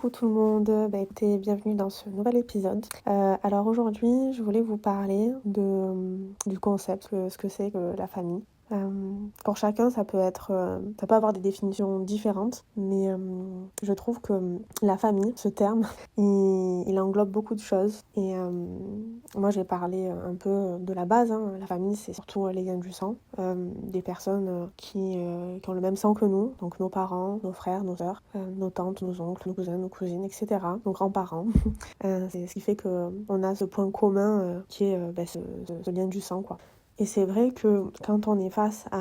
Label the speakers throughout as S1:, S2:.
S1: Coucou tout le monde, écoutez, bienvenue dans ce nouvel épisode. Alors aujourd'hui, je voulais vous parler du concept, ce que c'est que la famille. Pour chacun, ça peut avoir des définitions différentes, mais je trouve que la famille, ce terme, il englobe beaucoup de choses. Et moi, j'ai parlé un peu de la base, hein. La famille, c'est surtout les liens du sang, des personnes qui ont le même sang que nous, donc nos parents, nos frères, nos sœurs, nos tantes, nos oncles, nos cousins, nos cousines, etc., nos grands-parents. C'est ce qui fait qu'on a ce point commun qui est ce lien du sang, quoi. Et c'est vrai que quand on est face à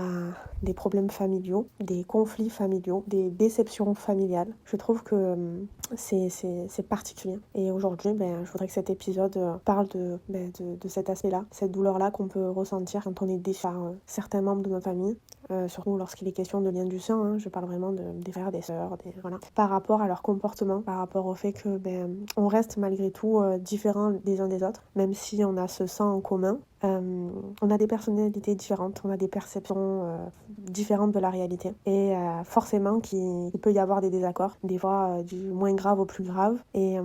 S1: des problèmes familiaux, des conflits familiaux, des déceptions familiales, je trouve que c'est particulier. Et aujourd'hui, je voudrais que cet épisode parle de cet aspect-là, cette douleur-là qu'on peut ressentir quand on est déçu par certains membres de notre famille. Surtout lorsqu'il est question de liens du sang, hein, je parle vraiment des frères, des sœurs, voilà. Par rapport à leur comportement, par rapport au fait que on reste malgré tout différents des uns des autres, même si on a ce sang en commun. On a des personnalités différentes, on a des perceptions différentes de la réalité. Et forcément qu'il peut y avoir des désaccords, des fois du moins grave au plus grave. Et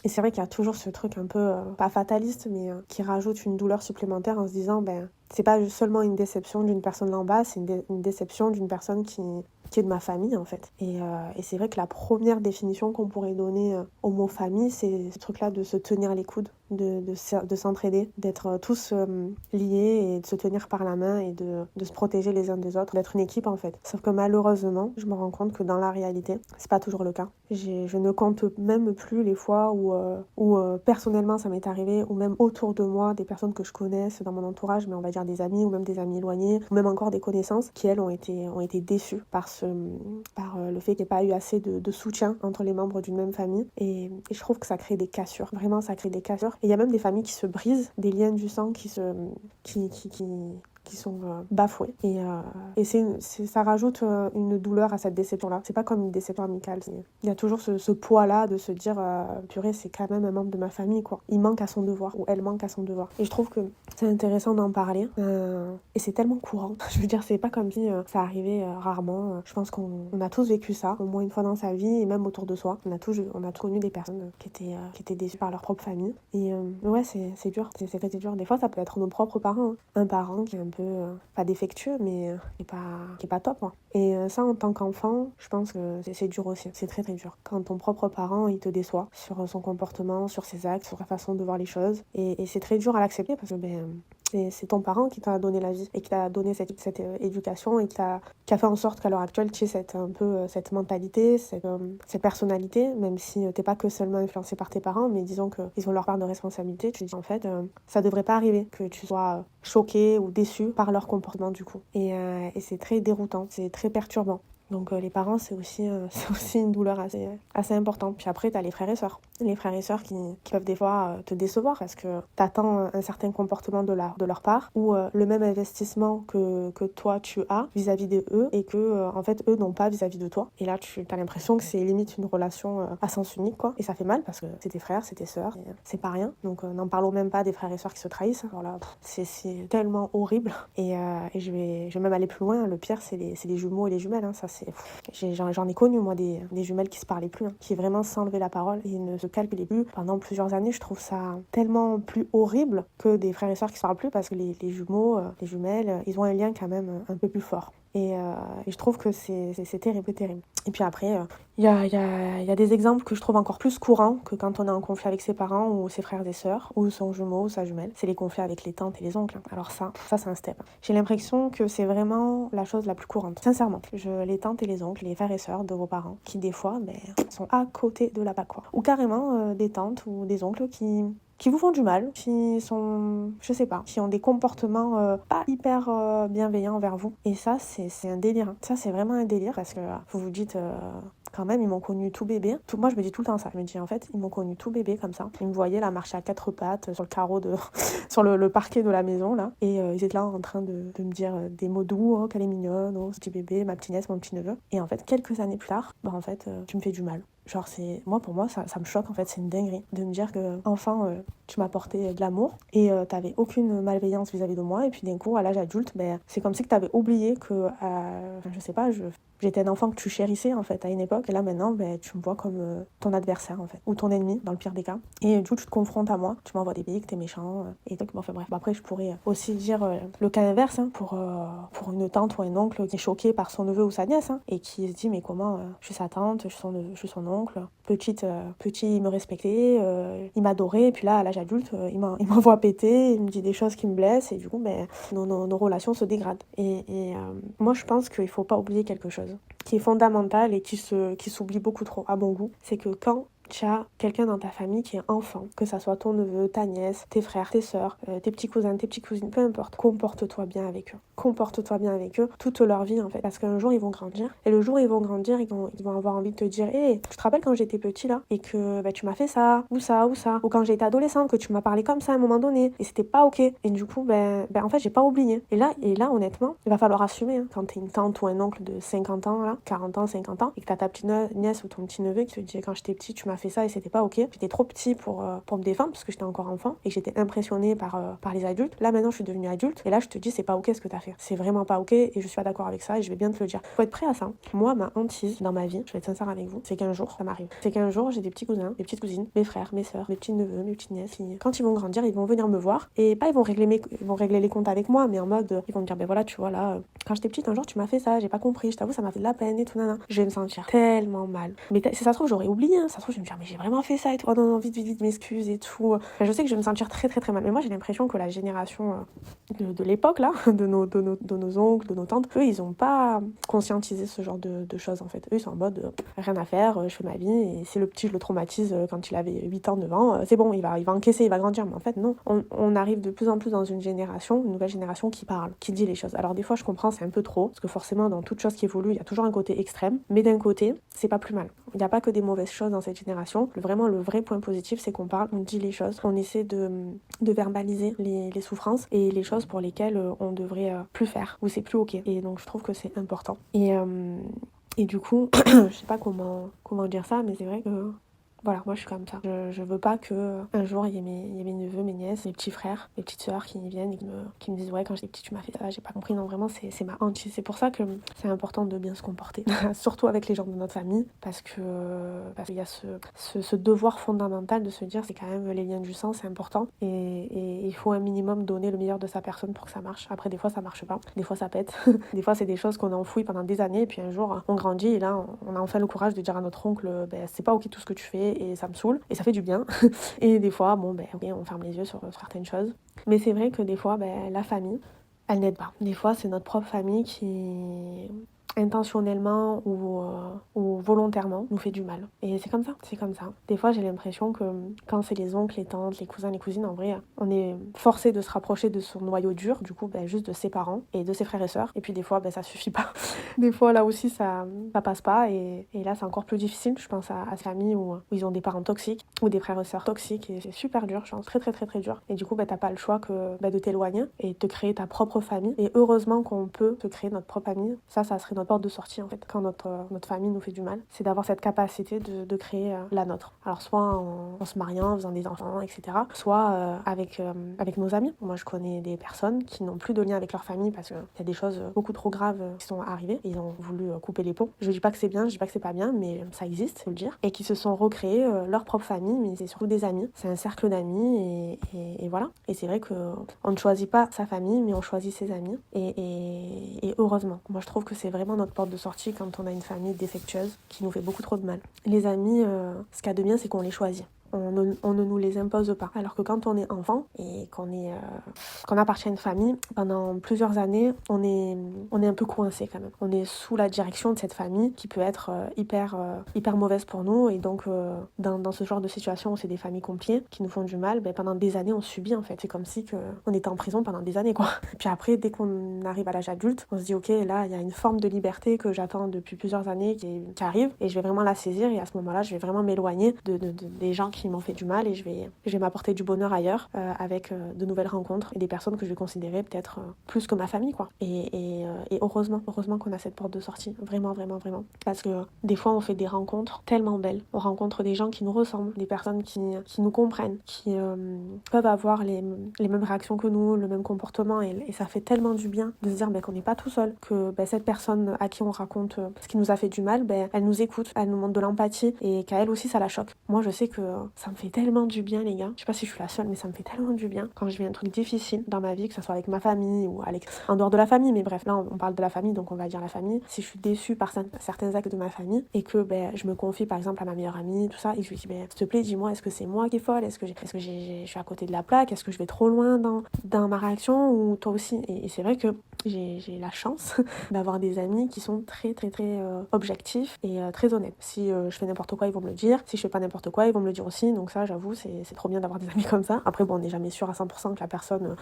S1: c'est vrai qu'il y a toujours ce truc un peu, pas fataliste, mais qui rajoute une douleur supplémentaire en se disant, c'est pas seulement une déception d'une personne là en bas, c'est une déception d'une personne qui est de ma famille en fait. Et c'est vrai que la première définition qu'on pourrait donner au mot famille, c'est ce truc-là de se tenir les coudes, de s'entraider, d'être tous liés et de se tenir par la main et de se protéger les uns des autres, d'être une équipe en fait. Sauf que malheureusement, je me rends compte que dans la réalité, c'est pas toujours le cas. Je ne compte même plus les fois où personnellement ça m'est arrivé, ou même autour de moi, des personnes que je connaisse dans mon entourage, mais on va dire des amis ou même des amis éloignés, ou même encore des connaissances qui elles ont été déçues par le fait qu'il n'y ait pas eu assez de soutien entre les membres d'une même famille. Et je trouve que ça crée des cassures. Vraiment, ça crée des cassures. Et il y a même des familles qui se brisent, des liens du sang qui sont bafoués. Et ça rajoute une douleur à cette déception-là. C'est pas comme une déception amicale. Il y a toujours ce poids-là de se dire purée, c'est quand même un membre de ma famille, quoi. Il manque à son devoir, ou elle manque à son devoir. Et je trouve que c'est intéressant d'en parler. Et c'est tellement courant. Je veux dire, c'est pas comme si ça arrivait rarement. Je pense qu'on a tous vécu ça, au moins une fois dans sa vie, et même autour de soi. On a tous connu des personnes qui étaient déçues par leur propre famille. Et ouais, c'est dur. C'est dur. Des fois, ça peut être nos propres parents. Hein. Un parent qui est un peu, pas défectueux, mais qui est pas top. Hein. Et ça, en tant qu'enfant, je pense que c'est dur aussi. C'est très très dur. Quand ton propre parent, il te déçoit sur son comportement, sur ses actes, sur sa façon de voir les choses. Et c'est très dur à l'accepter parce que c'est ton parent qui t'a donné la vie et qui t'a donné cette éducation et qui a fait en sorte qu'à l'heure actuelle tu aies cette mentalité, cette personnalité, même si t'es pas que seulement influencé par tes parents, mais disons qu'ils ont leur part de responsabilité. Tu te dis en fait ça devrait pas arriver que tu sois choqué ou déçu par leur comportement du coup. Et c'est très déroutant, c'est très perturbant. Donc les parents, c'est aussi une douleur assez importante. Puis après, t'as les frères et sœurs. Les frères et sœurs qui peuvent des fois te décevoir parce que t'attends un certain comportement de leur part ou le même investissement que toi tu as vis-à-vis d'eux et que en fait eux n'ont pas vis-à-vis de toi. Et là, tu as l'impression que c'est limite une relation à sens unique, quoi. Et ça fait mal parce que c'est tes frères, c'est tes sœurs, et c'est pas rien. Donc n'en parlons même pas des frères et sœurs qui se trahissent. Alors là, c'est tellement horrible. Et je vais même aller plus loin. Le pire, c'est les jumeaux et les jumelles. Hein. Ça, j'en ai connu moi des jumelles qui se parlaient plus, hein, qui vraiment s'enlevaient la parole et ne se calculaient plus pendant plusieurs années. Je trouve ça tellement plus horrible que des frères et sœurs qui se parlent plus parce que les jumeaux, les jumelles, ils ont un lien quand même un peu plus fort. Et je trouve que c'est terrible, terrible. Et puis après, il y a des exemples que je trouve encore plus courants que quand on est en conflit avec ses parents ou ses frères et sœurs, ou son jumeau ou sa jumelle. C'est les conflits avec les tantes et les oncles. Alors ça c'est un step. J'ai l'impression que c'est vraiment la chose la plus courante. Sincèrement, les tantes et les oncles, les frères et sœurs de vos parents, qui des fois sont à côté de la plaque, quoi. Ou carrément des tantes ou des oncles qui vous font du mal, qui sont, je sais pas, qui ont des comportements pas hyper bienveillants envers vous. Et ça, c'est un délire. Hein. Ça, c'est vraiment un délire parce que vous vous dites... quand même, ils m'ont connu tout bébé. Moi, je me dis tout le temps ça. Je me dis, en fait, ils m'ont connu tout bébé comme ça. Ils me voyaient là marcher à quatre pattes sur le carreau sur le parquet de la maison là. Et ils étaient là en train de me dire des mots doux. Oh, qu'elle est mignonne. Oh, ce petit bébé, ma petite nièce, mon petit neveu. Et en fait, quelques années plus tard, en fait, tu me fais du mal. Genre, pour moi, ça me choque en fait. C'est une dinguerie de me dire que, enfant, tu m'as apporté de l'amour et t'avais aucune malveillance vis-à-vis de moi. Et puis d'un coup, à l'âge adulte, c'est comme si que t'avais oublié que, je sais pas, j'étais un enfant que tu chérissais en fait à une époque, et là maintenant tu me vois comme ton adversaire en fait, ou ton ennemi dans le pire des cas. Et du coup tu te confrontes à moi, tu m'envoies des billes, que t'es méchant, et donc enfin bref. Après je pourrais aussi dire le cas inverse, hein, pour une tante ou un oncle qui est choqué par son neveu ou sa nièce, hein, et qui se dit mais comment je suis sa tante, je suis son neveu, je suis son oncle, petit il me respectait, il m'adorait, et puis là à l'âge adulte il m'envoie péter, il me dit des choses qui me blessent, et du coup nos relations se dégradent. Et moi je pense qu'il faut pas oublier quelque chose qui est fondamental et qui s'oublie beaucoup trop à mon goût, c'est que quand tu as quelqu'un dans ta famille qui est enfant, que ça soit ton neveu, ta nièce, tes frères, tes sœurs, tes petits cousins, tes petites cousines, peu importe, comporte-toi bien avec eux. Comporte-toi bien avec eux toute leur vie en fait, parce qu'un jour ils vont grandir, et le jour où ils vont grandir, ils vont avoir envie de te dire hey, tu te rappelles quand j'étais petit là, et que tu m'as fait ça, ou ça, ou ça, ou quand j'étais adolescente, que tu m'as parlé comme ça à un moment donné, et c'était pas ok, et du coup en fait j'ai pas oublié. Et là honnêtement, il va falloir assumer, hein, quand t'es une tante ou un oncle de 50 ans là, 40 ans, 50 ans, et que t'as ta petite nièce ou ton petit neveu qui te dit quand j'étais petit tu m'as fait ça et c'était pas ok, j'étais trop petit pour me défendre parce que j'étais encore enfant et que j'étais impressionnée par les adultes. Là maintenant je suis devenue adulte et là je te dis c'est pas ok ce que t'as fait, c'est vraiment pas ok et je suis pas d'accord avec ça et je vais bien te le dire. Faut être prêt à ça. Moi ma hantise dans ma vie, je vais être sincère avec vous, c'est qu'un jour ça m'arrive, c'est qu'un jour j'ai des petits cousins, des petites cousines, mes frères, mes sœurs, mes petits neveux, mes petites nièces qui, quand ils vont grandir ils vont venir me voir et pas ils vont régler les comptes avec moi, mais en mode ils vont me dire voilà tu vois là quand j'étais petite un jour tu m'as fait ça, j'ai pas compris, je t'avoue ça m'a fait de la peine et tout nana. Je vais me sentir tellement mal, mais si ça se trouve j'aurais oublié, hein. Ça se trouve je vais me dire mais j'ai vraiment fait ça et tout, oh non vite m'excuse et tout. Enfin, je sais que je vais me sentir très très très mal, mais moi j'ai l'impression que la génération de l'époque là, de nos oncles, de nos tantes, eux ils ont pas conscientisé ce genre de choses en fait. Eux ils sont en mode rien à faire, je fais ma vie et si le petit je le traumatise quand il avait 8 ans, 9 ans, c'est bon, il va encaisser, il va grandir. Mais en fait non, on arrive de plus en plus dans une nouvelle génération qui parle, qui dit les choses. Alors des fois je comprends, c'est un peu trop, parce que forcément dans toute chose qui évolue il y a toujours un côté extrême, mais d'un côté c'est pas plus mal. Il n'y a pas que des mauvaises choses dans cette génération. Vraiment le vrai point positif c'est qu'on parle, on dit les choses, on essaie de verbaliser les souffrances et les choses pour lesquelles on devrait plus faire, ou c'est plus ok. Et donc je trouve que c'est important. Et du coup, je sais pas comment dire ça, mais c'est vrai que voilà, moi je suis comme ça. Je veux pas que un jour il y ait mes neveux, mes nièces, mes petits frères, mes petites sœurs qui viennent et qui me disent ouais quand j'étais petite tu m'as fait ça, j'ai pas compris. Non vraiment c'est ma hantise. C'est pour ça que c'est important de bien se comporter, surtout avec les gens de notre famille, parce qu'il y a ce devoir fondamental de se dire c'est quand même les liens du sang, c'est important et il faut un minimum donner le meilleur de sa personne pour que ça marche. Après des fois ça marche pas, des fois ça pète, des fois c'est des choses qu'on a enfouies pendant des années et puis un jour on grandit et là on a enfin le courage de dire à notre oncle c'est pas ok tout ce que tu fais et ça me saoule et ça fait du bien. Et des fois ok, on ferme les yeux sur certaines choses, mais c'est vrai que des fois la famille elle n'aide pas. Des fois c'est notre propre famille qui intentionnellement ou volontairement nous fait du mal. Et c'est comme ça. Des fois j'ai l'impression que quand c'est les oncles, les tantes, les cousins, les cousines, en vrai on est forcé de se rapprocher de son noyau dur, du coup juste de ses parents et de ses frères et sœurs, et puis des fois ça suffit pas. Des fois là aussi ça passe pas et là c'est encore plus difficile. Je pense à ces familles où ils ont des parents toxiques ou des frères et sœurs toxiques et c'est super dur, je pense, très très très très dur. Et du coup t'as pas le choix que de t'éloigner et de créer ta propre famille. Et heureusement qu'on peut se créer notre propre famille. Ça serait notre porte de sortie en fait quand notre famille nous fait du mal, c'est d'avoir cette capacité de créer la nôtre. Alors soit en se mariant, en faisant des enfants, etc. Soit avec nos amis. Moi je connais des personnes qui n'ont plus de lien avec leur famille parce qu'il y a des choses beaucoup trop graves qui sont arrivées et ils ont voulu couper les ponts. Je dis pas que c'est bien, je dis pas que c'est pas bien, mais ça existe, faut le dire. Et qui se sont recréés leur propre famille, mais c'est surtout des amis. C'est un cercle d'amis et voilà. Et c'est vrai qu'on ne choisit pas sa famille, mais on choisit ses amis. Et heureusement. Moi je trouve que c'est vraiment notre porte de sortie quand on a une famille défectueuse qui nous fait beaucoup trop de mal. Les amis, ce qu'il y a de bien, c'est qu'on les choisit. On ne nous les impose pas. Alors que quand on est enfant et qu'on appartient à une famille, pendant plusieurs années, on est un peu coincé quand même. On est sous la direction de cette famille qui peut être hyper mauvaise pour nous. Et donc, dans ce genre de situation où c'est des familles compliquées qui nous font du mal, pendant des années, on subit en fait. C'est comme si on était en prison pendant des années, quoi. Et puis après, dès qu'on arrive à l'âge adulte, on se dit, ok, là, il y a une forme de liberté que j'attends depuis plusieurs années qui arrive et je vais vraiment la saisir. Et à ce moment-là, je vais vraiment m'éloigner des gens qui qui m'ont fait du mal et je vais m'apporter du bonheur ailleurs avec de nouvelles rencontres et des personnes que je vais considérer peut-être plus que ma famille, quoi. Et heureusement qu'on a cette porte de sortie, vraiment, vraiment, vraiment. Parce que des fois, on fait des rencontres tellement belles. On rencontre des gens qui nous ressemblent, des personnes qui nous comprennent, qui peuvent avoir les mêmes réactions que nous, le même comportement et ça fait tellement du bien de se dire qu'on n'est pas tout seul, que cette personne à qui on raconte ce qui nous a fait du mal, elle nous écoute, elle nous montre de l'empathie et qu'à elle aussi ça la choque. Moi je sais que ça me fait tellement du bien les gars, je sais pas si je suis la seule mais ça me fait tellement du bien quand je vis un truc difficile dans ma vie, que ce soit avec ma famille ou en dehors de la famille, mais bref là on parle de la famille donc on va dire la famille. Si je suis déçue par certains actes de ma famille et que je me confie par exemple à ma meilleure amie, tout ça, et que je lui dis s'il te plaît dis-moi, est-ce que c'est moi qui est folle, est-ce que je suis à côté de la plaque, est-ce que je vais trop loin dans ma réaction ou toi aussi, et c'est vrai que j'ai la chance d'avoir des amis qui sont très très très objectifs et très honnêtes. Si je fais n'importe quoi, ils vont me le dire. Si je fais pas n'importe quoi, ils vont me le dire aussi. Donc ça, j'avoue, c'est trop bien d'avoir des amis comme ça. Après, bon, on n'est jamais sûr à 100% que la personne,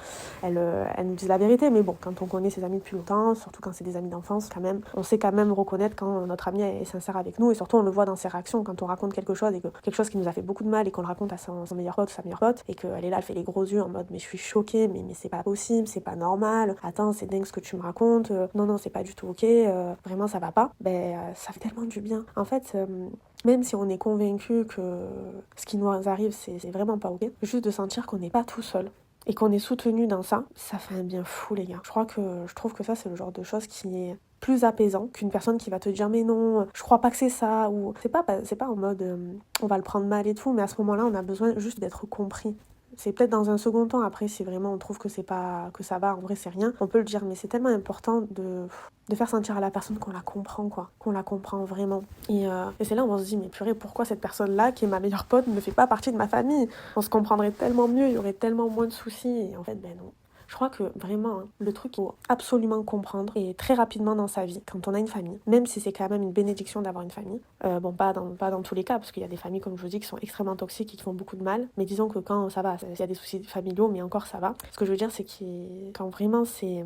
S1: elle nous dise la vérité. Mais bon, quand on connaît ses amis depuis longtemps, surtout quand c'est des amis d'enfance, quand même, on sait quand même reconnaître quand notre ami est sincère avec nous. Et surtout, on le voit dans ses réactions quand on raconte quelque chose et que quelque chose qui nous a fait beaucoup de mal et qu'on le raconte à son meilleur pote ou sa meilleure pote et qu'elle est là, elle fait les gros yeux en mode mais je suis choquée, mais c'est pas possible, c'est pas normal. Attends, c'est dingue ce que tu me racontes. Non, c'est pas du tout ok. Vraiment, ça va pas. Ça fait tellement du bien. En fait, même si on est convaincu que ce qui nous arrive, c'est vraiment pas ok, juste de sentir qu'on n'est pas tout seul et qu'on est soutenu dans ça, ça fait un bien fou, les gars. Je trouve que ça, c'est le genre de chose qui est plus apaisant qu'une personne qui va te dire mais non, je crois pas que c'est ça, ou c'est pas en mode on va le prendre mal et tout, mais à ce moment-là, on a besoin juste d'être compris. C'est peut-être dans un second temps, après, si vraiment on trouve que c'est pas, que ça va, en vrai c'est rien, on peut le dire, mais c'est tellement important de faire sentir à la personne qu'on la comprend, quoi, qu'on la comprend vraiment. Et c'est là où on se dit, mais purée, pourquoi cette personne-là, qui est ma meilleure pote, ne fait pas partie de ma famille? On se comprendrait tellement mieux, il y aurait tellement moins de soucis, et en fait, non. Je crois que vraiment, le truc qu'il faut absolument comprendre, et très rapidement dans sa vie, quand on a une famille, même si c'est quand même une bénédiction d'avoir une famille, pas dans tous les cas, parce qu'il y a des familles, comme je vous dis, qui sont extrêmement toxiques et qui font beaucoup de mal, mais disons que quand ça va, il y a des soucis familiaux, mais encore ça va. Ce que je veux dire, c'est que quand vraiment c'est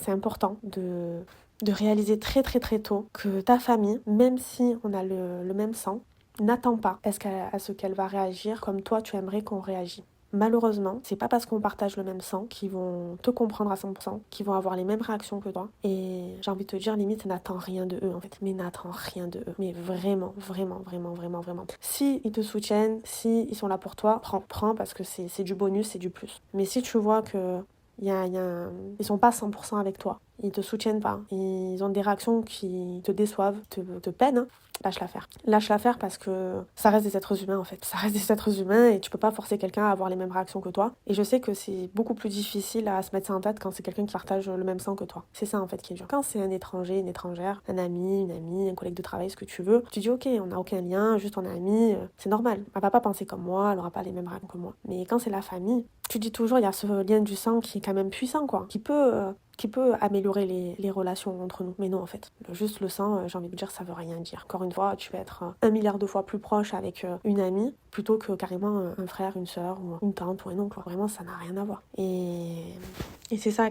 S1: important de réaliser très très très tôt que ta famille, même si on a le même sang, n'attend pas à ce qu'elle va réagir comme toi tu aimerais qu'on réagisse. Malheureusement, c'est pas parce qu'on partage le même sang qu'ils vont te comprendre à 100%, qu'ils vont avoir les mêmes réactions que toi. Et j'ai envie de te dire, limite, n'attends rien de eux en fait. Mais n'attends rien de eux. Mais vraiment, vraiment, vraiment, vraiment, vraiment. Si ils te soutiennent, si ils sont là pour toi, prends parce que c'est du bonus, c'est du plus. Mais si tu vois que ils sont pas 100% avec toi, ils te soutiennent pas, ils ont des réactions qui te déçoivent, te peinent, hein, lâche l'affaire. Lâche l'affaire parce que ça reste des êtres humains en fait. Ça reste des êtres humains et tu peux pas forcer quelqu'un à avoir les mêmes réactions que toi. Et je sais que c'est beaucoup plus difficile à se mettre ça en tête quand c'est quelqu'un qui partage le même sang que toi. C'est ça en fait qui est dur. Quand c'est un étranger, une étrangère, un ami, une amie, un collègue de travail, ce que tu veux, tu dis ok, on n'a aucun lien, juste on est amis, c'est normal. Elle va pas penser comme moi, elle aura pas les mêmes réactions que moi. Mais quand c'est la famille, tu dis toujours il y a ce lien du sang qui est quand même puissant quoi, qui peut améliorer les relations entre nous. Mais non, en fait, juste le sang, j'ai envie de dire, ça veut rien dire. Encore une fois, tu vas être 1 milliard de fois plus proche avec une amie plutôt que carrément un frère, une sœur, ou une tante, ou un oncle. Vraiment, ça n'a rien à voir. Et c'est ça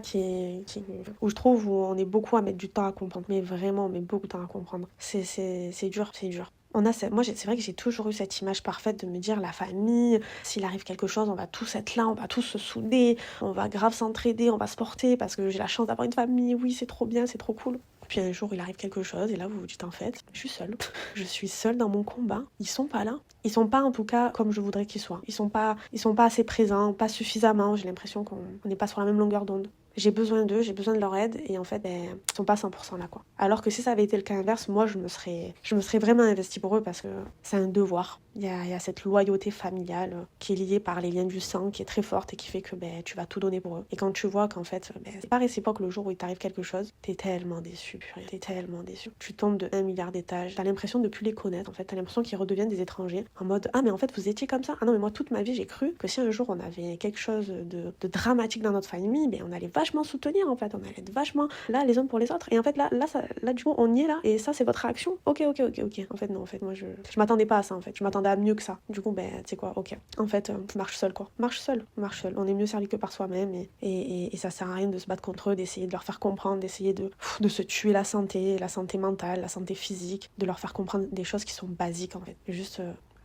S1: où je trouve où on est beaucoup à mettre du temps à comprendre. Mais vraiment, mais beaucoup de temps à comprendre. C'est dur, c'est dur. C'est vrai que j'ai toujours eu cette image parfaite de me dire la famille, s'il arrive quelque chose, on va tous être là, on va tous se souder, on va grave s'entraider, on va se porter parce que j'ai la chance d'avoir une famille, oui c'est trop bien, c'est trop cool. Puis un jour il arrive quelque chose et là vous vous dites en fait, je suis seule. Je suis seule dans mon combat, ils sont pas là. Ils sont pas en tout cas comme je voudrais qu'ils soient. Ils sont pas assez présents, pas suffisamment, j'ai l'impression qu'on n'est pas sur la même longueur d'onde. J'ai besoin d'eux, j'ai besoin de leur aide et en fait, ils sont pas 100% là quoi. Alors que si ça avait été le cas inverse, moi je me serais vraiment investie pour eux parce que c'est un devoir. Il y a cette loyauté familiale qui est liée par les liens du sang, qui est très forte et qui fait que tu vas tout donner pour eux. Et quand tu vois qu'en fait, c'est pas réciproque le jour où il t'arrive quelque chose, t'es tellement déçu, purée. T'es tellement déçu. Tu tombes de 1 milliard d'étages, t'as l'impression de plus les connaître en fait, t'as l'impression qu'ils redeviennent des étrangers en mode ah mais en fait vous étiez comme ça. Ah non mais moi toute ma vie j'ai cru que si un jour on avait quelque chose de dramatique dans notre famille, on allait vachement soutenir en fait, on allait être vachement là les uns pour les autres. Et en fait là du coup on y est là et ça c'est votre réaction. Ok. En fait non, en fait moi je m'attendais pas à ça en fait. Je m'attendais à mieux que ça. Du coup tu sais quoi, ok. En fait marche seul quoi. Marche seul. On est mieux servi que par soi-même et ça sert à rien de se battre contre eux, d'essayer de leur faire comprendre, d'essayer de se tuer la santé mentale, la santé physique, de leur faire comprendre des choses qui sont basiques en fait. Juste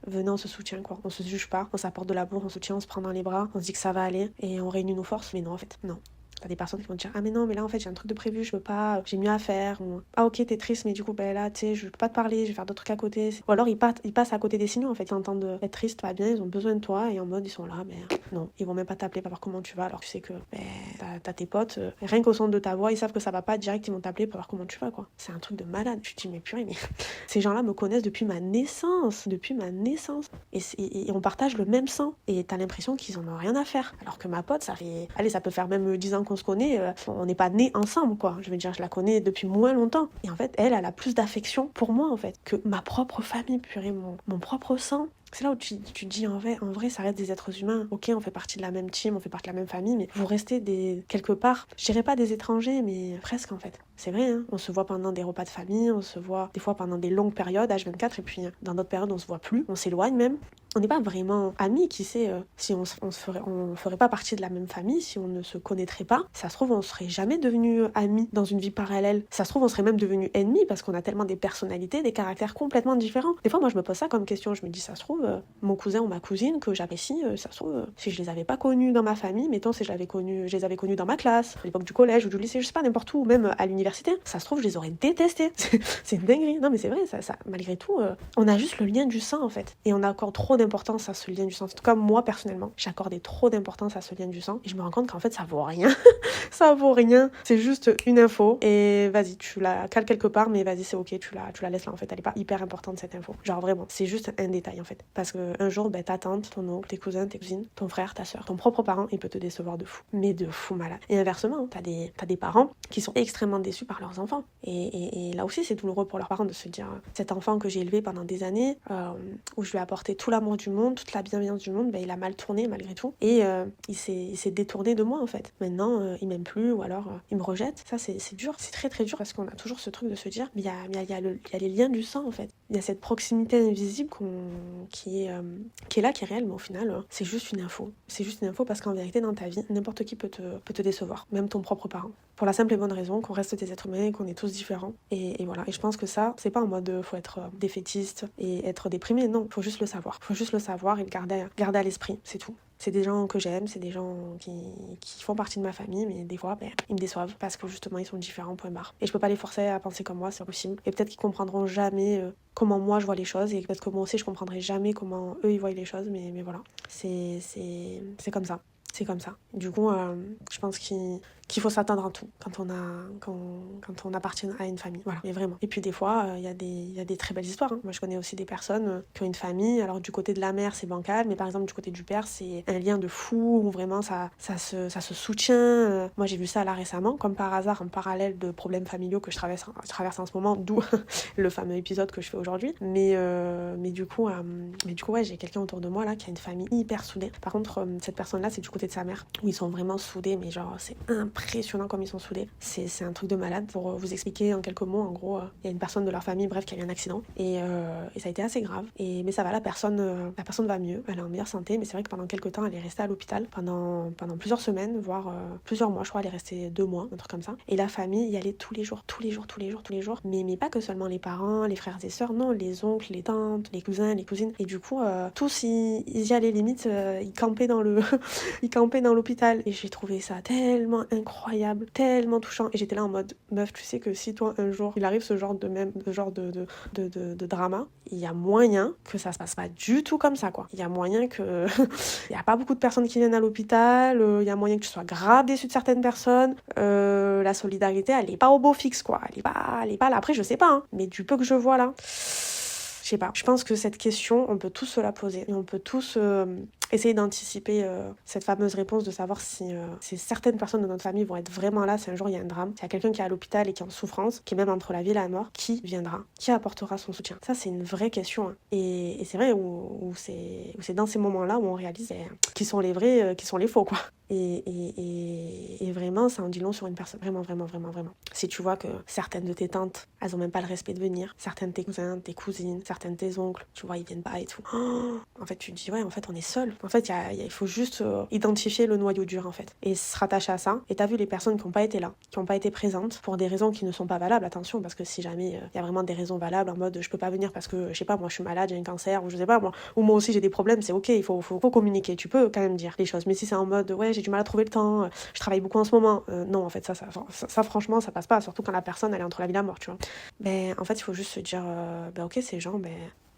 S1: venez, on se soutient, quoi. On se juge pas, on s'apporte de l'amour, on se soutient, on se prend dans les bras, on se dit que ça va aller et on réunit nos forces. Mais non, en fait, non. T'as des personnes qui vont te dire ah mais non mais là en fait j'ai un truc de prévu, je peux pas, j'ai mieux à faire, ou ah ok t'es triste mais du coup ben là tu sais je peux pas te parler, je vais faire d'autres trucs à côté, ou alors ils passent à côté des signaux en fait, ils entendent être triste, pas bien, ils ont besoin de toi et en mode ils sont là mais non, ils vont même pas t'appeler pour voir comment tu vas alors que tu sais que t'as tes potes, rien qu'au son de ta voix ils savent que ça va pas, direct ils vont t'appeler pour voir comment tu vas quoi. C'est un truc de malade. Je te dis mais purée mais ces gens-là me connaissent depuis ma naissance et on partage le même sang et t'as l'impression qu'ils en ont rien à faire, alors que ma pote ça peut faire même 10 ans qu'on se connaît, on n'est pas nés ensemble quoi, je veux dire je la connais depuis moins longtemps et en fait elle a plus d'affection pour moi en fait que ma propre famille, purée, mon propre sang. C'est là où tu te dis en vrai ça reste des êtres humains, ok on fait partie de la même team, on fait partie de la même famille, mais vous restez quelque part, je dirais pas des étrangers mais presque en fait. C'est vrai hein, on se voit pendant des repas de famille, on se voit des fois pendant des longues périodes H24 et puis dans d'autres périodes on se voit plus, on s'éloigne même. On n'est pas vraiment amis, qui sait, si on ferait pas partie de la même famille, si on ne se connaîtrait pas, ça se trouve on serait jamais devenus amis dans une vie parallèle, ça se trouve on serait même devenus ennemis parce qu'on a tellement des personnalités, des caractères complètement différents. Des fois moi je me pose ça comme question, je me dis ça se trouve mon cousin ou ma cousine que j'apprécie, ça se trouve si je les avais pas connus dans ma famille, mettons si je les avais connus dans ma classe, à l'époque du collège ou du lycée, je sais pas, n'importe où, ou même à l'université, ça se trouve je les aurais détestés. C'est une dinguerie, non mais c'est vrai, ça malgré tout, on a juste le lien du sang en fait, et on accorde trop d'importance à ce lien du sang. En tout cas moi personnellement j'accordais trop d'importance à ce lien du sang et je me rends compte qu'en fait ça vaut rien. Ça vaut rien, c'est juste une info et vas-y tu la cales quelque part mais vas-y c'est ok, tu la laisses là en fait, elle est pas hyper importante cette info, genre vraiment c'est juste un détail en fait, parce que un jour ta tante, ton oncle, tes cousins, tes cousines, ton frère, ta soeur, ton propre parent il peut te décevoir de fou, mais de fou malade. Et inversement t'as des parents qui sont extrêmement déçus par leurs enfants et là aussi c'est douloureux pour leurs parents de se dire cet enfant que j'ai élevé pendant des années, où je lui ai apporté tout l'amour du monde, toute la bienveillance du monde, il a mal tourné malgré tout et il s'est détourné de moi en fait. Maintenant il m'aime plus ou alors il me rejette. Ça c'est dur, c'est très très dur parce qu'on a toujours ce truc de se dire mais il y a les liens du sang en fait. Il y a cette proximité invisible qui est là, qui est réelle, mais au final c'est juste une info. C'est juste une info parce qu'en vérité dans ta vie n'importe qui peut te décevoir, même ton propre parent. Pour la simple et bonne raison qu'on reste des êtres humains et qu'on est tous différents. Et voilà. Et je pense que ça, c'est pas en mode faut être défaitiste et être déprimé. Non, faut juste le savoir. Faut juste le savoir et le garder à l'esprit. C'est tout. C'est des gens que j'aime, c'est des gens qui font partie de ma famille, mais des fois, ils me déçoivent parce que justement, ils sont différents, point barre. Et je peux pas les forcer à penser comme moi, c'est impossible. Et peut-être qu'ils comprendront jamais comment moi je vois les choses, et peut-être que moi aussi je comprendrai jamais comment eux ils voient les choses, mais voilà. C'est comme ça. C'est comme ça. Du coup, je pense qu'il faut s'attendre à tout quand on appartient à une famille. Voilà, mais vraiment. Et puis des fois, il y a des très belles histoires. Hein. Moi, je connais aussi des personnes qui ont une famille. Alors du côté de la mère, c'est bancal, mais par exemple du côté du père, c'est un lien de fou où vraiment ça se soutient. Moi, j'ai vu ça là récemment, comme par hasard, en parallèle de problèmes familiaux que je traverse en ce moment, d'où le fameux épisode que je fais aujourd'hui. Mais du coup, ouais, j'ai quelqu'un autour de moi là qui a une famille hyper soudée. Par contre, cette personne-là, c'est du côté de sa mère, où ils sont vraiment soudés, mais genre c'est impressionnant comme ils sont soudés. C'est un truc de malade. Pour vous expliquer en quelques mots, en gros, il y a une personne de leur famille, bref, qui a eu un accident et ça a été assez grave. Mais ça va, la personne va mieux, elle est en meilleure santé, mais c'est vrai que pendant quelques temps, elle est restée à l'hôpital pendant plusieurs semaines, voire plusieurs mois, je crois, elle est restée 2 mois, un truc comme ça. Et la famille y allait tous les jours, mais pas que seulement les parents, les frères et sœurs, non, les oncles, les tantes, les cousins, les cousines. Et du coup, tous ils y allaient limite, ils campaient dans l'hôpital et j'ai trouvé ça tellement incroyable, tellement touchant, et j'étais là en mode meuf, tu sais que si toi un jour il arrive ce genre de drama, il y a moyen que ça se passe pas du tout comme ça quoi. Il y a moyen que il y a pas beaucoup de personnes qui viennent à l'hôpital, il y a moyen que tu sois grave déçu de certaines personnes, la solidarité elle est pas au beau fixe quoi, elle est pas là. Après je sais pas hein, mais du peu que je vois là, je sais pas. Je pense que cette question, on peut tous se la poser et on peut tous essayer d'anticiper cette fameuse réponse, de savoir si certaines personnes de notre famille vont être vraiment là si un jour il y a un drame, s'il y a quelqu'un qui est à l'hôpital et qui est en souffrance, qui est même entre la vie et la mort, qui viendra, qui apportera son soutien. Ça c'est une vraie question hein. Et c'est vrai où c'est dans ces moments-là où on réalise qui sont les vrais, qui sont les faux quoi. Et vraiment ça en dit long sur une personne, vraiment. Si tu vois que certaines de tes tantes, elles ont même pas le respect de venir, certaines de tes cousins, tes cousines, certaines de tes oncles, tu vois, ils viennent pas et tout. En fait tu te dis ouais, en fait on est seul. En fait, il faut juste identifier le noyau dur, en fait, et se rattacher à ça. Et t'as vu les personnes qui n'ont pas été là, qui n'ont pas été présentes pour des raisons qui ne sont pas valables, attention, parce que si jamais il y a vraiment des raisons valables, en mode je peux pas venir parce que, je sais pas, moi je suis malade, j'ai un cancer, ou je sais pas, moi, ou moi aussi j'ai des problèmes, c'est ok, il faut communiquer, tu peux quand même dire les choses. Mais si c'est en mode ouais, j'ai du mal à trouver le temps, je travaille beaucoup en ce moment, non, en fait, ça franchement, ça passe pas, surtout quand la personne elle est entre la vie et la mort, tu vois. Mais en fait, il faut juste se dire, ok, ces gens,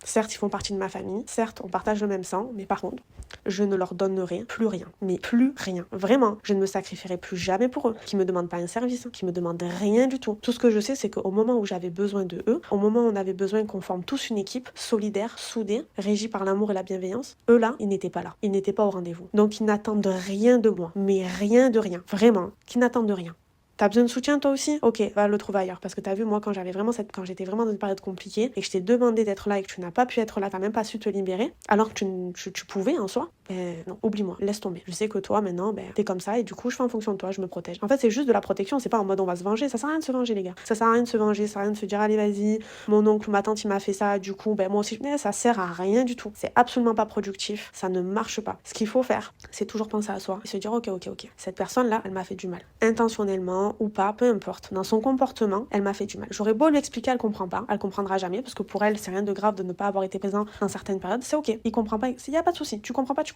S1: certes, ils font partie de ma famille, certes, on partage le même sang, mais par contre, je ne leur donnerai plus rien. Mais plus rien. Vraiment, je ne me sacrifierai plus jamais pour eux. Qui me demandent pas un service, qui me demandent rien du tout. Tout ce que je sais, c'est qu'au moment où j'avais besoin de eux, au moment où on avait besoin qu'on forme tous une équipe solidaire, soudée, régie par l'amour et la bienveillance, eux là, ils n'étaient pas là. Ils n'étaient pas au rendez-vous. Donc ils n'attendent rien de moi. Mais rien de rien. Vraiment. Qu'ils n'attendent rien. T'as besoin de soutien toi aussi? Ok, va le trouver ailleurs. Parce que t'as vu, moi, quand j'étais vraiment dans une période compliquée et que je t'ai demandé d'être là et que tu n'as pas pu être là, t'as même pas su te libérer, alors que tu pouvais en soi, non, oublie-moi, laisse tomber. Je sais que toi, maintenant, t'es comme ça et du coup, je fais en fonction de toi, je me protège. En fait, c'est juste de la protection, c'est pas en mode on va se venger. Ça sert à rien de se venger, les gars. Ça sert à rien de se venger, ça sert à rien de se dire allez, vas-y, mon oncle ou ma tante, il m'a fait ça, du coup, moi aussi, ça sert à rien du tout. C'est absolument pas productif, ça ne marche pas. Ce qu'il faut faire, c'est toujours penser à soi et se dire ok. Cette personne-là, elle m'a fait du mal. Intentionnellement ou pas, peu importe. Dans son comportement, elle m'a fait du mal. J'aurais beau lui expliquer, elle comprend pas. Elle comprendra jamais parce que pour elle, c'est rien de grave de ne pas avoir été présent dans certaines périodes. C'est ok. Il comprend pas. Il y a pas de souci. Tu comprends pas. Je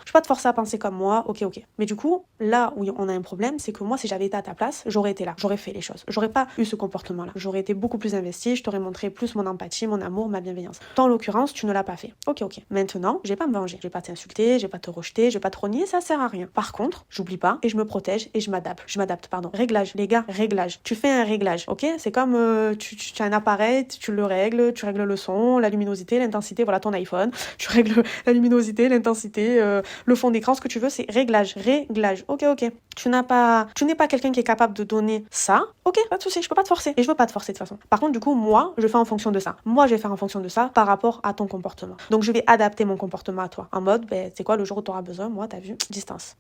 S1: peux pas te forcer à penser comme moi. Ok. Mais du coup, là où on a un problème, c'est que moi, si j'avais été à ta place, j'aurais été là. J'aurais fait les choses. J'aurais pas eu ce comportement-là. J'aurais été beaucoup plus investie. Je t'aurais montré plus mon empathie, mon amour, ma bienveillance. Toi, en l'occurrence, tu ne l'as pas fait. Ok. Maintenant, je vais pas me venger. Je vais pas t'insulter. Je vais pas te rejeter. Je vais pas te renier. Ça sert à rien. Par contre, j'oublie pas et je me protège et je m'adapte. Réglage, les gars, réglage. Tu fais un réglage, ok? C'est comme tu as un appareil, tu le règles, tu règles le son, la luminosité, l'intensité, voilà ton iPhone. Tu règles la luminosité, l'intensité, le fond d'écran, ce que tu veux, c'est réglage. Ok. Tu n'es pas quelqu'un qui est capable de donner ça, ok, pas de souci, je peux pas te forcer. Et je veux pas te forcer de toute façon. Par contre, du coup, moi, je fais en fonction de ça. Moi, je vais faire en fonction de ça par rapport à ton comportement. Donc, je vais adapter mon comportement à toi. En mode, c'est quoi, le jour où tu auras besoin, moi, t'as vu, distance.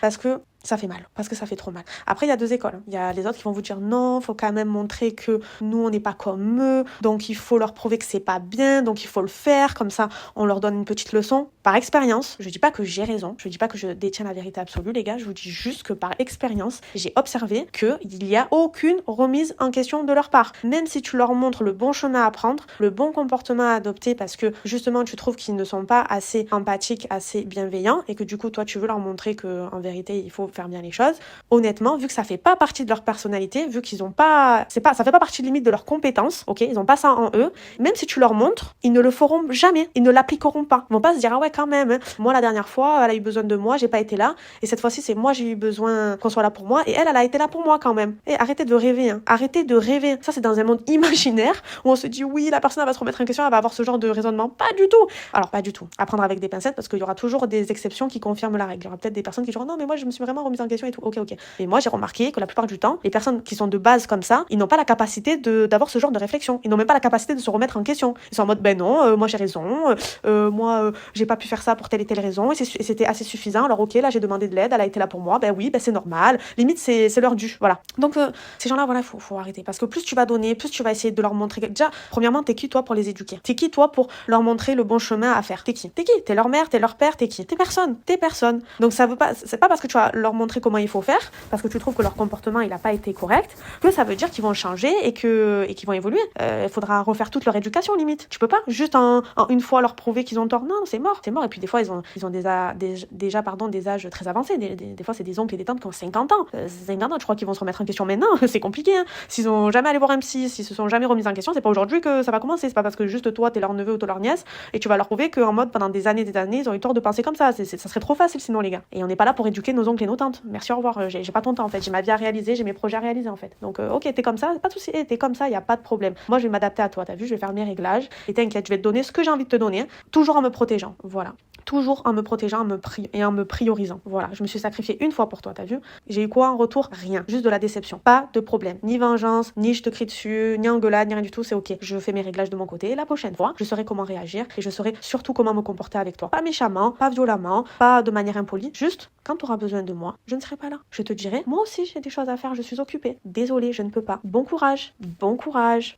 S1: Parce que ça fait mal, parce que ça fait trop mal. Après, il y a deux écoles. Il y a les autres qui vont vous dire non, faut quand même montrer que nous, on n'est pas comme eux, donc il faut leur prouver que c'est pas bien, donc il faut le faire, comme ça, on leur donne une petite leçon. Par expérience, je dis pas que j'ai raison, je dis pas que je détiens la vérité absolue, les gars, je vous dis juste que par expérience, j'ai observé qu'il n'y a aucune remise en question de leur part. Même si tu leur montres le bon chemin à prendre, le bon comportement à adopter, parce que justement, tu trouves qu'ils ne sont pas assez empathiques, assez bienveillants, et que du coup, toi, tu veux leur montrer que en vérité, il faut faire bien les choses. Honnêtement, vu que ça fait pas partie de leur personnalité, vu qu'ils ont pas, ça fait pas partie limite de leurs compétences, ok, ils ont pas ça en eux, même si tu leur montres, ils ne le feront jamais, ils ne l'appliqueront pas. Ils vont pas se dire ah ouais quand même, hein. Moi la dernière fois, elle a eu besoin de moi, j'ai pas été là, et cette fois-ci c'est moi j'ai eu besoin qu'on soit là pour moi, et elle a été là pour moi quand même. Et arrêtez de rêver, hein. Arrêtez de rêver. Ça c'est dans un monde imaginaire où on se dit oui la personne elle va se remettre en question, elle va avoir ce genre de raisonnement. Pas du tout. Alors pas du tout. À prendre avec des pincettes parce qu'il y aura toujours des exceptions qui confirment la règle. Il y aura peut-être des personnes qui diront non mais moi je me suis vraiment remise en question et tout. Ok. Mais moi j'ai remarqué que la plupart du temps, les personnes qui sont de base comme ça, ils n'ont pas la capacité d'avoir ce genre de réflexion. Ils n'ont même pas la capacité de se remettre en question. Ils sont en mode ben non, moi j'ai raison, moi j'ai pas pu faire ça pour telle et telle raison et c'était assez suffisant. Alors ok, là j'ai demandé de l'aide, elle a été là pour moi, ben oui, ben c'est normal. Limite c'est leur dû, voilà. Donc ces gens-là, voilà, faut arrêter parce que plus tu vas donner, plus tu vas essayer de leur montrer. Déjà, premièrement, t'es qui toi pour les éduquer? T'es qui toi pour leur montrer le bon chemin à faire? T'es qui? T'es leur mère, t'es leur père, t'es qui? T'es personne. Donc ça veut pas, c'est pas parce que tu vas leur montrer comment il faut faire, parce que tu trouves que leur comportement il a pas été correct, que ça veut dire qu'ils vont changer et qu'ils vont évoluer. Il faudra refaire toute leur éducation limite. Tu peux pas juste en une fois leur prouver qu'ils ont tort. Non, c'est mort. Et puis des fois ils ont déjà des âges très avancés. Des fois c'est des oncles et des tantes qui ont 50 ans. 50 ans, je crois qu'ils vont se remettre en question maintenant. C'est compliqué. Hein. S'ils ont jamais allé voir un psy, s'ils se sont jamais remis en question, c'est pas aujourd'hui que ça va commencer. C'est pas parce que juste toi t'es leur neveu ou t'es leur nièce et tu vas leur prouver qu'en mode pendant des années ils ont eu tort de penser comme ça. Ça serait trop facile sinon les gars. Et on n'est pas là pour éduquer nos oncles et nos tantes. Merci, au revoir. J'ai pas ton temps en fait. J'ai ma vie à réaliser, j'ai mes projets à réaliser en fait. Donc ok, t'es comme ça, pas de souci. T'es comme ça, y a pas de problème. Moi je vais m'adapter à toi. T'as vu, je vais faire mes réglages. Et t'inquiète, je vais te donner ce que j'ai envie de te donner, toujours en me protégeant. Voilà. Toujours en me protégeant et en me priorisant. Voilà, je me suis sacrifiée une fois pour toi, t'as vu? J'ai eu quoi en retour? Rien, juste de la déception. Pas de problème, ni vengeance, ni je te crie dessus, ni engueulade, ni rien du tout, c'est ok. Je fais mes réglages de mon côté et la prochaine fois, je saurai comment réagir et je saurai surtout comment me comporter avec toi. Pas méchamment, pas violemment, pas de manière impolie, juste quand tu auras besoin de moi, je ne serai pas là. Je te dirai, moi aussi j'ai des choses à faire, je suis occupée. Désolée, je ne peux pas. Bon courage.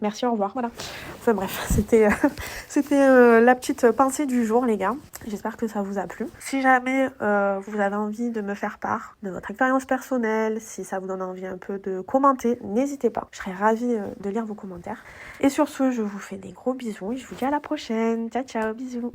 S1: Merci, au revoir, voilà. Enfin bref, c'était la petite pensée du jour les gars. J'espère que ça vous a plu. Si jamais vous avez envie de me faire part de votre expérience personnelle, si ça vous donne envie un peu de commenter, n'hésitez pas. Je serais ravie de lire vos commentaires. Et sur ce, je vous fais des gros bisous et je vous dis à la prochaine. Ciao, ciao, bisous.